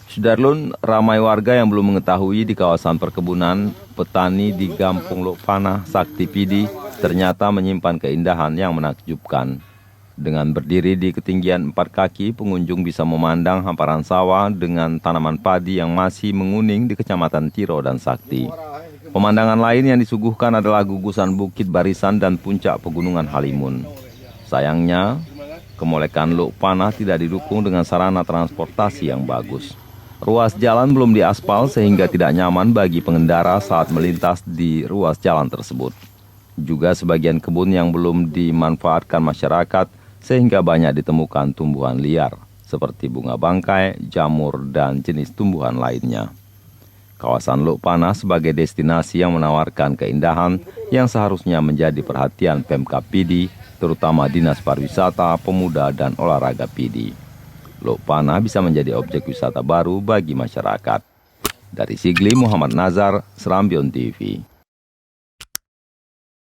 Sudarlun, ramai warga yang belum mengetahui di kawasan perkebunan petani di Gampung Lok Panah, Sakti Pidi, ternyata menyimpan keindahan yang menakjubkan. Dengan berdiri di ketinggian 4 kaki, pengunjung bisa memandang hamparan sawah dengan tanaman padi yang masih menguning di Kecamatan Tiro dan Sakti. Pemandangan lain yang disuguhkan adalah gugusan bukit barisan dan puncak pegunungan Halimun. Sayangnya, kemolekan Lok Panah tidak didukung dengan sarana transportasi yang bagus. Ruas jalan belum diaspal sehingga tidak nyaman bagi pengendara saat melintas di ruas jalan tersebut. Juga sebagian kebun yang belum dimanfaatkan masyarakat sehingga banyak ditemukan tumbuhan liar seperti bunga bangkai, jamur, dan jenis tumbuhan lainnya. Kawasan Lok Panah sebagai destinasi yang menawarkan keindahan yang seharusnya menjadi perhatian Pemkab Pidi, terutama Dinas Pariwisata, Pemuda, dan Olahraga Pidi. Lok Panah bisa menjadi objek wisata baru bagi masyarakat. Dari Sigli, Muhammad Nazar, Serambion TV.